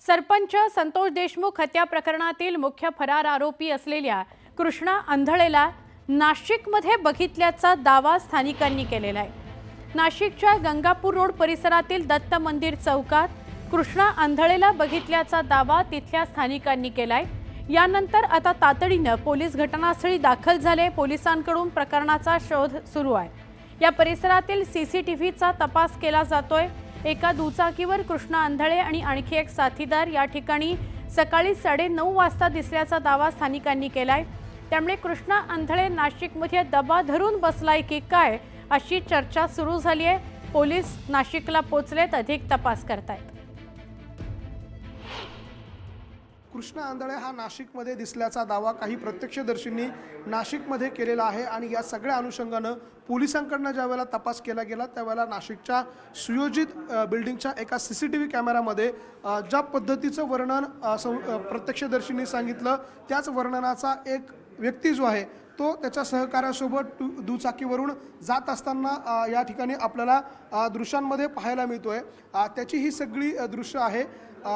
सरपंच संतोष देशमुख हत्या प्रकरणातील मुख्य फरार आरोपी असलेल्या कृष्णा अंधळेला नाशिकमध्ये बघितल्याचा दावा स्थानिकांनी केलेला आहे। नाशिकच्या गंगापूर रोड परिसरातील दत्त मंदिर चौकात कृष्णा अंधळेला बघितल्याचा दावा तिथल्या स्थानिकांनी केलाय। यानंतर आता तातडीने पोलीस घटनास्थळी दाखल झाले। पोलिसांकडून प्रकरणाचा शोध सुरू आहे। या परिसरातील सीसीटीव्हीचा तपास केला जातोय। एका दुचाकीवर कृष्णा अंधळे आणि आणखी एक साथीदार या ठिकाणी सकाळी 9:30 वाजता दिसल्याचा दावा स्थानिकांनी केलाय। त्यामुळे कृष्णा अंधळे नाशिकमध्ये दबा धरून बसलाय की काय अशी चर्चा सुरू झाली आहे। पोलीस नाशिकला पोहोचलेत, अधिक तपास करतायत। कृष्णा अंधळे हा नाशिकमध्ये दिसल्याचा दावा काही प्रत्यक्षदर्शींनी नाशिकमध्ये केलेला आहे आणि या सगळ्या अनुषंगानं पोलिसांकडून ज्यावेळेला तपास केला गेला त्यावेळेला नाशिकच्या सुयोजित बिल्डिंगच्या एका सीसीटीव्ही कॅमेरामध्ये ज्या पद्धतीचं वर्णन प्रत्यक्षदर्शींनी सांगितलं त्याच वर्णनाचा एक व्यक्ती जो आहे तो त्याच्या सहकार्यासोबत दुचाकीवरून जात असताना या ठिकाणी आपल्याला दृश्यांमध्ये पाहायला मिळतोय। त्याची ही सगळी दृश्य आहे,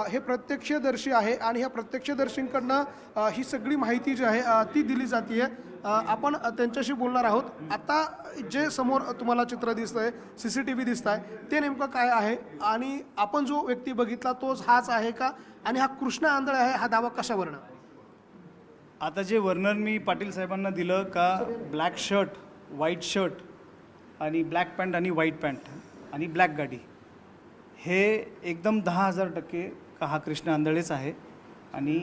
हे प्रत्यक्षदर्शी आहे आणि ह्या प्रत्यक्षदर्शींकडनं ही सगळी माहिती जी आहे ती दिली जाते। आपण त्यांच्याशी बोलणार आहोत। आता जे समोर तुम्हाला चित्र दिसतंय, सीसीटीव्ही दिसतंय, ते नेमकं काय आहे आणि आपण जो व्यक्ती बघितला तोच हाच आहे का आणि हा कृष्णा अंधळे आहे हा दावा कशावरनं? आता जे वर्णन मी पाटील साहेबांना दिलं का ब्लॅक शर्ट, व्हाईट शर्ट आणि ब्लॅक पॅन्ट आणि व्हाईट पॅन्ट आणि ब्लॅक गाडी, हे एकदम 10,000% का हा कृष्णा अंधळेच आहे। आणि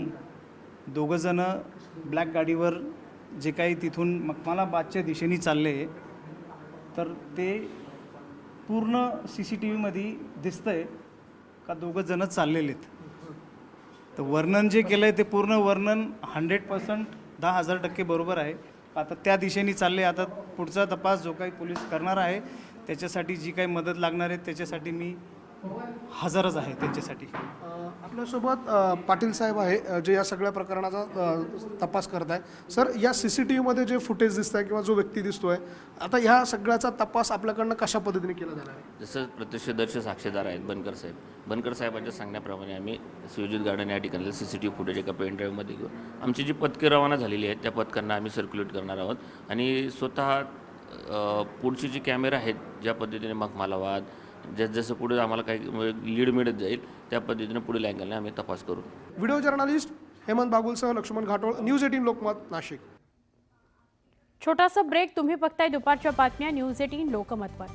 दोघंजणं ब्लॅक गाडीवर जे काही तिथून मखमालाबादच्या दिशेने चालले तर ते पूर्ण CCTVमध्ये दिसतंय का दोघंजणं चाललेले आहेत। तर वर्णन जे केलं आहे ते पूर्ण वर्णन 100% 10,000% बरोबर आहे। आता त्या दिशेने चालले। आता पुढचा तपास जो काही पोलीस करणार आहे त्याच्यासाठी जी काही मदत लागणार आहे त्याच्यासाठी मी हजरच आहे त्यांच्यासाठी। आपल्यासोबत पाटील साहेब आहे जे या सगळ्या प्रकरणाचा तपास करत आहे। सर, या CCTVमध्ये जे फुटेज दिसत आहे किंवा जो व्यक्ती दिसतोय, आता ह्या सगळ्याचा तपास आपल्याकडनं कशा पद्धतीने केला जाणार आहे? जसं प्रत्यक्षदर्शी साक्षीदार आहेत बनकर साहेबांच्या सांगण्याप्रमाणे आम्ही सुयोजित गार्डन या ठिकाणी CCTV फुटेज एका पेनड्राईव्हमध्ये घेऊन आमची जी पथके रवाना झालेली आहेत त्या पथकांना आम्ही सर्क्युलेट करणार आहोत आणि स्वतः पुढची जी कॅमेरा आहेत ज्या पद्धतीने मखमालाबाद जसं पुढे आम्हाला काही लीड मिळत जाईल त्या पद्धतीने पुढील अँगलने आम्ही तपास करू। व्हिडिओ जर्नलिस्ट हेमंत बागुलसह लक्ष्मण घाटोळ, न्यूज 18 लोकमत, नाशिक। छोटासा ब्रेक। तुम्ही बघताय दुपारच्या बातम्या न्यूज 18 लोकमतवर।